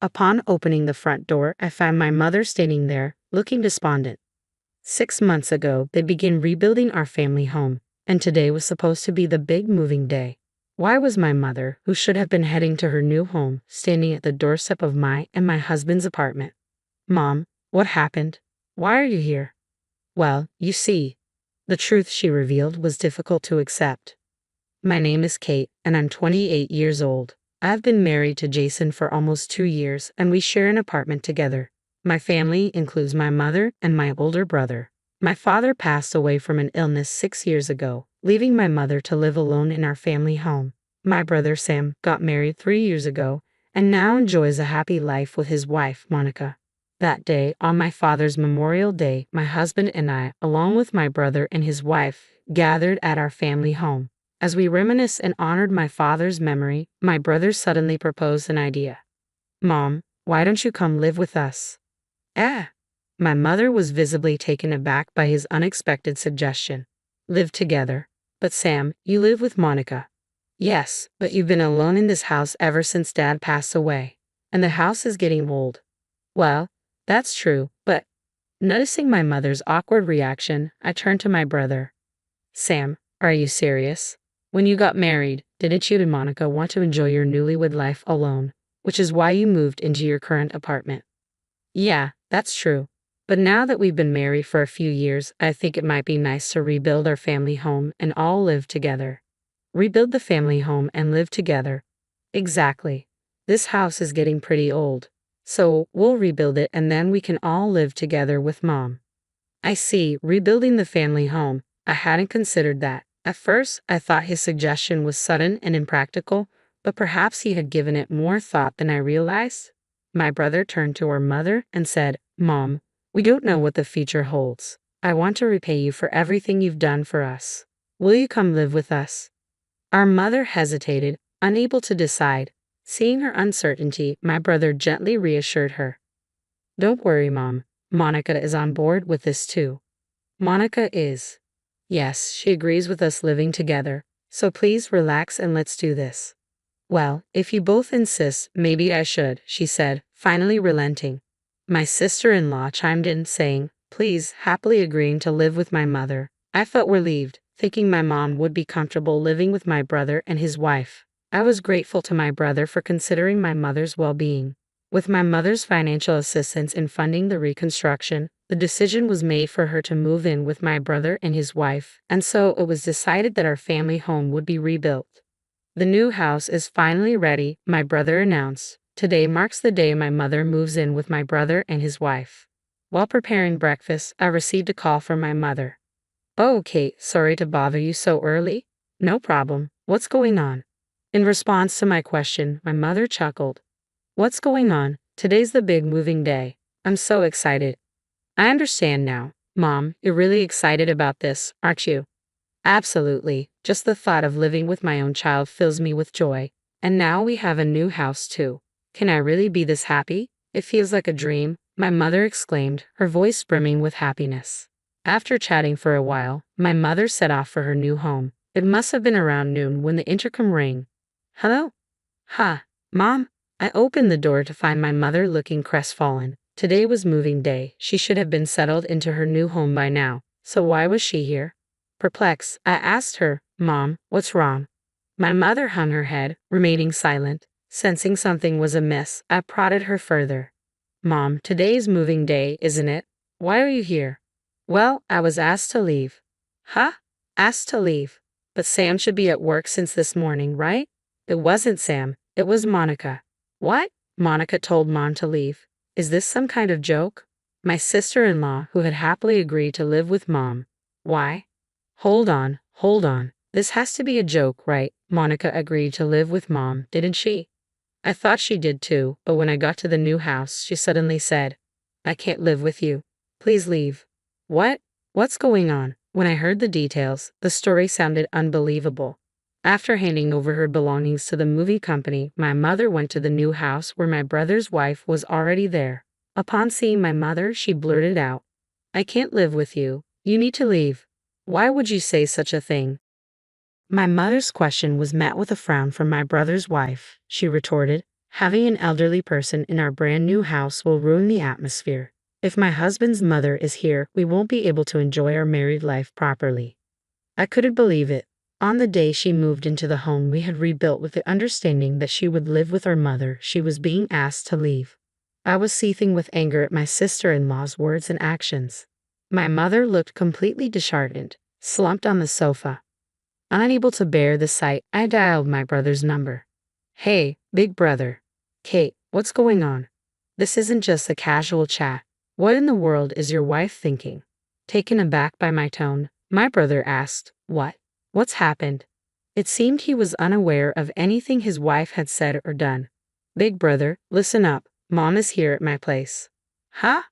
Upon opening the front door, I found my mother standing there, looking despondent. 6 months ago, they began rebuilding our family home, and today was supposed to be the big moving day. Why was my mother, who should have been heading to her new home, standing at the doorstep of my and my husband's apartment? Mom, what happened? Why are you here? Well, you see, the truth she revealed was difficult to accept. My name is Kate, and I'm 28 years old. I've been married to Jason for almost 2 years, and we share an apartment together. My family includes my mother and my older brother. My father passed away from an illness 6 years ago, leaving my mother to live alone in our family home. My brother Sam got married 3 years ago, and now enjoys a happy life with his wife, Monica. That day, on my father's Memorial Day, my husband and I, along with my brother and his wife, gathered at our family home. As we reminisced and honored my father's memory, my brother suddenly proposed an idea. Mom, why don't you come live with us? My mother was visibly taken aback by his unexpected suggestion. Live together. But Sam, you live with Monica. Yes, but you've been alone in this house ever since Dad passed away. And the house is getting old. Well, that's true, but... Noticing my mother's awkward reaction, I turned to my brother. Sam, are you serious? When you got married, didn't you and Monica want to enjoy your newlywed life alone, which is why you moved into your current apartment? Yeah, that's true. But now that we've been married for a few years, I think it might be nice to rebuild our family home and all live together. Rebuild the family home and live together. Exactly. This house is getting pretty old. So we'll rebuild it and then we can all live together with Mom. I see, rebuilding the family home. I hadn't considered that. At first, I thought his suggestion was sudden and impractical, but perhaps he had given it more thought than I realized. My brother turned to our mother and said, Mom, we don't know what the future holds. I want to repay you for everything you've done for us. Will you come live with us? Our mother hesitated, unable to decide. Seeing her uncertainty, my brother gently reassured her. Don't worry, Mom. Monica is on board with this too. Monica is. Yes, she agrees with us living together. So please relax and let's do this. Well, if you both insist, maybe I should, she said, finally relenting. My sister-in-law chimed in, saying, please, happily agreeing to live with my mother. I felt relieved, thinking my mom would be comfortable living with my brother and his wife. I was grateful to my brother for considering my mother's well-being. With my mother's financial assistance in funding the reconstruction, the decision was made for her to move in with my brother and his wife, and so it was decided that our family home would be rebuilt. The new house is finally ready, my brother announced. Today marks the day my mother moves in with my brother and his wife. While preparing breakfast, I received a call from my mother. Oh, Kate, sorry to bother you so early. No problem. What's going on? In response to my question, my mother chuckled. What's going on? Today's the big moving day. I'm so excited. I understand now. Mom, you're really excited about this, aren't you? Absolutely. Just the thought of living with my own child fills me with joy. And now we have a new house too. Can I really be this happy? It feels like a dream, my mother exclaimed, her voice brimming with happiness. After chatting for a while, my mother set off for her new home. It must have been around noon when the intercom rang. Hello? Mom? I opened the door to find my mother looking crestfallen. Today was moving day. She should have been settled into her new home by now. So why was she here? Perplexed, I asked her, Mom, what's wrong? My mother hung her head, remaining silent. Sensing something was amiss, I prodded her further. Mom, today's moving day, isn't it? Why are you here? Well, I was asked to leave. Asked to leave? But Sam should be at work since this morning, right? It wasn't Sam, it was Monica. What? Monica told Mom to leave. Is this some kind of joke? My sister-in-law, who had happily agreed to live with Mom. Why? Hold on. This has to be a joke, right? Monica agreed to live with Mom, didn't she? I thought she did too, but when I got to the new house, she suddenly said, I can't live with you. Please leave. What? What's going on? When I heard the details, the story sounded unbelievable. After handing over her belongings to the movie company, my mother went to the new house where my brother's wife was already there. Upon seeing my mother, she blurted out, I can't live with you. You need to leave. Why would you say such a thing? My mother's question was met with a frown from my brother's wife. She retorted, Having an elderly person in our brand new house will ruin the atmosphere. If my husband's mother is here, we won't be able to enjoy our married life properly. I couldn't believe it. On the day she moved into the home we had rebuilt with the understanding that she would live with our mother, she was being asked to leave. I was seething with anger at my sister-in-law's words and actions. My mother looked completely disheartened, slumped on the sofa. Unable to bear the sight, I dialed my brother's number. Hey, big brother. Kate, what's going on? This isn't just a casual chat. What in the world is your wife thinking? Taken aback by my tone, my brother asked, What? What's happened? It seemed he was unaware of anything his wife had said or done. Big brother, listen up. Mom is here at my place. Huh?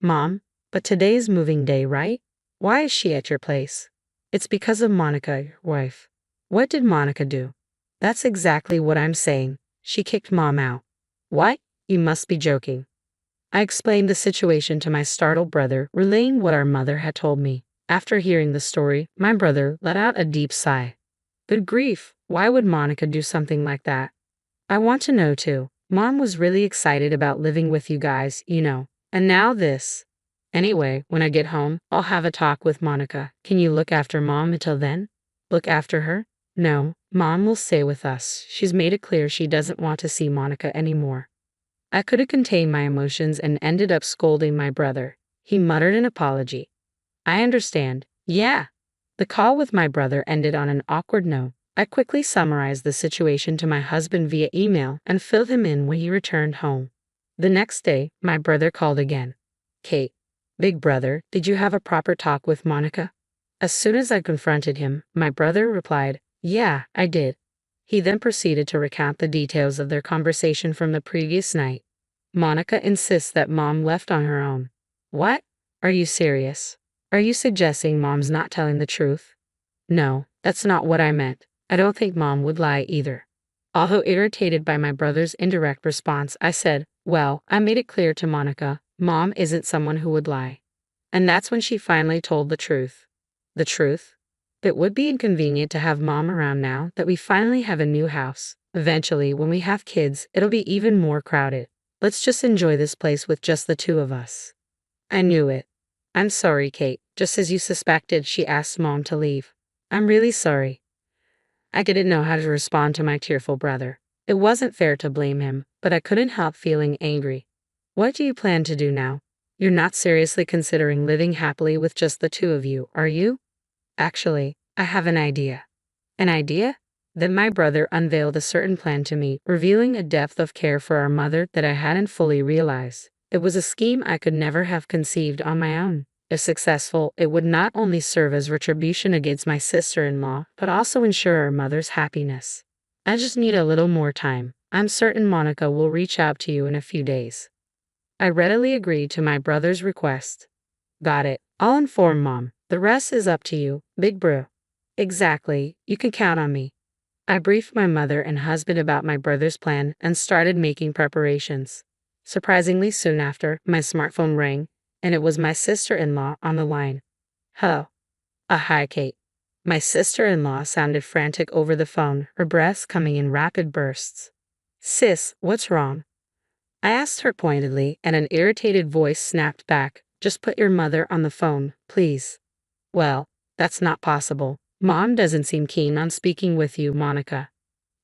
Mom? But today's moving day, right? Why is she at your place? It's because of Monica, your wife. What did Monica do? That's exactly what I'm saying. She kicked Mom out. What? You must be joking. I explained the situation to my startled brother, relaying what our mother had told me. After hearing the story, my brother let out a deep sigh. Good grief, why would Monica do something like that? I want to know too. Mom was really excited about living with you guys, you know. And now this. Anyway, when I get home, I'll have a talk with Monica. Can you look after Mom until then? Look after her? No, Mom will stay with us. She's made it clear she doesn't want to see Monica anymore. I couldn't contain my emotions and ended up scolding my brother. He muttered an apology. I understand. Yeah. The call with my brother ended on an awkward note. I quickly summarized the situation to my husband via email and filled him in when he returned home. The next day, my brother called again. Kate, big brother, did you have a proper talk with Monica? As soon as I confronted him, my brother replied, Yeah, I did. He then proceeded to recount the details of their conversation from the previous night. Monica insists that Mom left on her own. What? Are you serious? Are you suggesting Mom's not telling the truth? No, that's not what I meant. I don't think Mom would lie either. Although irritated by my brother's indirect response, I said, Well, I made it clear to Monica, Mom isn't someone who would lie. And that's when she finally told the truth. The truth? It would be inconvenient to have Mom around now that we finally have a new house. Eventually, when we have kids, it'll be even more crowded. Let's just enjoy this place with just the two of us. I knew it. I'm sorry, Kate. Just as you suspected, she asked Mom to leave. I'm really sorry. I didn't know how to respond to my tearful brother. It wasn't fair to blame him, but I couldn't help feeling angry. What do you plan to do now? You're not seriously considering living happily with just the two of you, are you? Actually, I have an idea. An idea? Then my brother unveiled a certain plan to me, revealing a depth of care for our mother that I hadn't fully realized. It was a scheme I could never have conceived on my own. If successful, it would not only serve as retribution against my sister-in-law, but also ensure our mother's happiness. I just need a little more time. I'm certain Monica will reach out to you in a few days. I readily agreed to my brother's request. Got it. I'll inform Mom. The rest is up to you, big bro. Exactly. You can count on me. I briefed my mother and husband about my brother's plan and started making preparations. Surprisingly soon after, my smartphone rang, and it was my sister-in-law on the line. Hello. Hi, Kate. My sister-in-law sounded frantic over the phone, her breaths coming in rapid bursts. Sis, what's wrong? I asked her pointedly, and an irritated voice snapped back. Just put your mother on the phone, please. Well, that's not possible. Mom doesn't seem keen on speaking with you, Monica.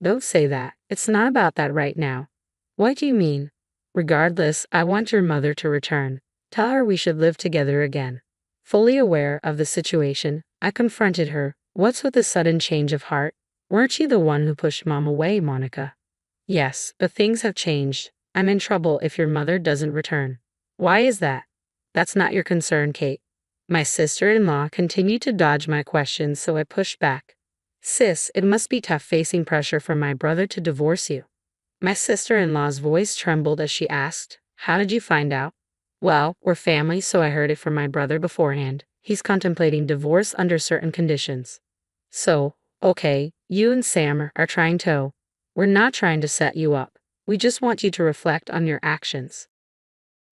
Don't say that. It's not about that right now. What do you mean? Regardless, I want your mother to return. Tell her we should live together again. Fully aware of the situation, I confronted her. What's with the sudden change of heart? Weren't you the one who pushed Mom away, Monica? Yes, but things have changed. I'm in trouble if your mother doesn't return. Why is that? That's not your concern, Kate. My sister-in-law continued to dodge my questions, so I pushed back. Sis, it must be tough facing pressure from my brother to divorce you. My sister-in-law's voice trembled as she asked, How did you find out? Well, we're family, so I heard it from my brother beforehand. He's contemplating divorce under certain conditions. So, okay, you and Sam are trying to. We're not trying to set you up. We just want you to reflect on your actions.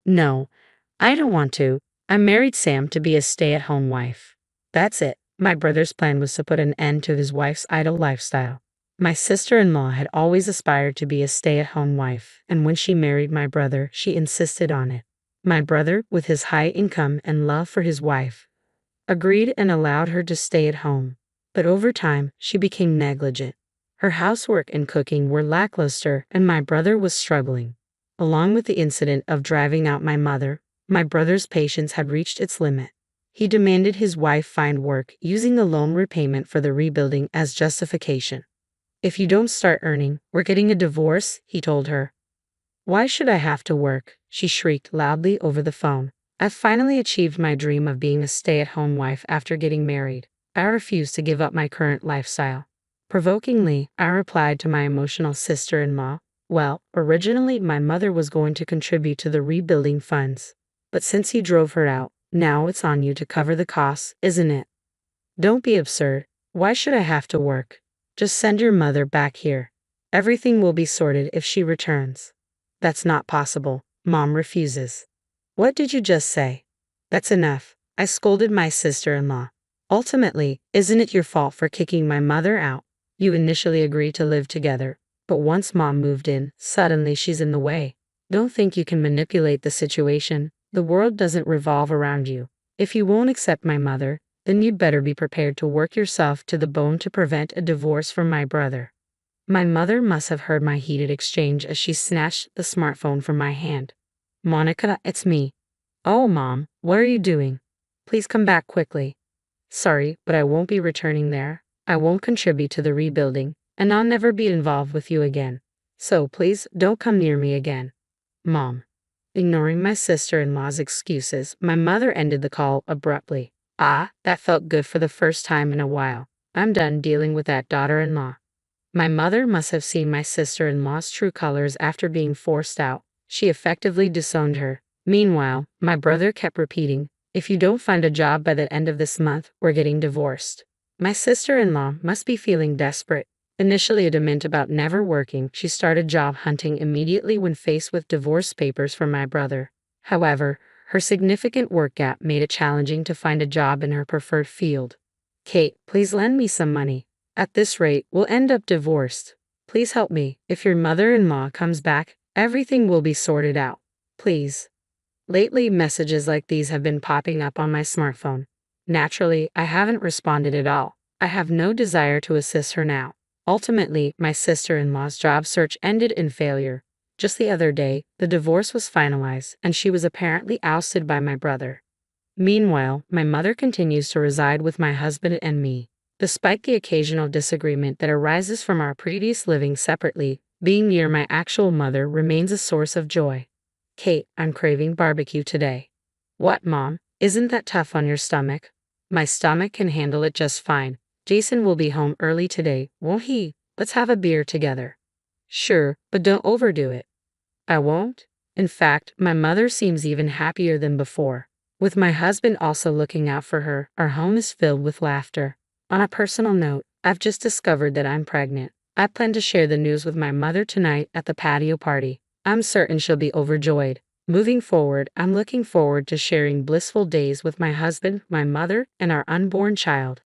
No, I don't want to. I married Sam to be a stay-at-home wife. That's it. My brother's plan was to put an end to his wife's idle lifestyle. My sister-in-law had always aspired to be a stay-at-home wife, and when she married my brother, she insisted on it. My brother, with his high income and love for his wife, agreed and allowed her to stay at home. But over time, she became negligent. Her housework and cooking were lackluster, and my brother was struggling. Along with the incident of driving out my mother, my brother's patience had reached its limit. He demanded his wife find work, using the loan repayment for the rebuilding as justification. "If you don't start earning, we're getting a divorce," he told her. "Why should I have to work?" she shrieked loudly over the phone. "I've finally achieved my dream of being a stay-at-home wife after getting married. I refuse to give up my current lifestyle." Provokingly, I replied to my emotional sister-in-law, "Well, originally my mother was going to contribute to the rebuilding funds. But since you drove her out, now it's on you to cover the costs, isn't it? Don't be absurd. Why should I have to work? Just send your mother back here. Everything will be sorted if she returns." "That's not possible. Mom refuses." "What did you just say?" "That's enough," I scolded my sister-in-law. "Ultimately, isn't it your fault for kicking my mother out? You initially agreed to live together, but once Mom moved in, suddenly she's in the way. Don't think you can manipulate the situation. The world doesn't revolve around you. If you won't accept my mother, then you'd better be prepared to work yourself to the bone to prevent a divorce from my brother." My mother must have heard my heated exchange as she snatched the smartphone from my hand. "Monica, it's me." "Oh, Mom, what are you doing? Please come back quickly." "Sorry, but I won't be returning there. I won't contribute to the rebuilding, and I'll never be involved with you again. So please don't come near me again." "Mom." Ignoring my sister-in-law's excuses, my mother ended the call abruptly. That felt good for the first time in a while. I'm done dealing with that daughter-in-law. My mother must have seen my sister-in-law's true colors after being forced out. She effectively disowned her. Meanwhile, my brother kept repeating, "If you don't find a job by the end of this month, we're getting divorced." My sister-in-law must be feeling desperate. Initially adamant about never working, she started job hunting immediately when faced with divorce papers from my brother. However, her significant work gap made it challenging to find a job in her preferred field. "Kate, please lend me some money. At this rate, we'll end up divorced. Please help me. If your mother-in-law comes back, everything will be sorted out. Please." Lately, messages like these have been popping up on my smartphone. Naturally, I haven't responded at all. I have no desire to assist her now. Ultimately, my sister-in-law's job search ended in failure. Just the other day, the divorce was finalized, and she was apparently ousted by my brother. Meanwhile, my mother continues to reside with my husband and me. Despite the occasional disagreement that arises from our previous living separately, being near my actual mother remains a source of joy. "Kate, I'm craving barbecue today." "What, Mom? Isn't that tough on your stomach?" "My stomach can handle it just fine. Jason will be home early today, won't he? Let's have a beer together." "Sure, but don't overdo it." "I won't." In fact, my mother seems even happier than before. With my husband also looking out for her, our home is filled with laughter. On a personal note, I've just discovered that I'm pregnant. I plan to share the news with my mother tonight at the patio party. I'm certain she'll be overjoyed. Moving forward, I'm looking forward to sharing blissful days with my husband, my mother, and our unborn child.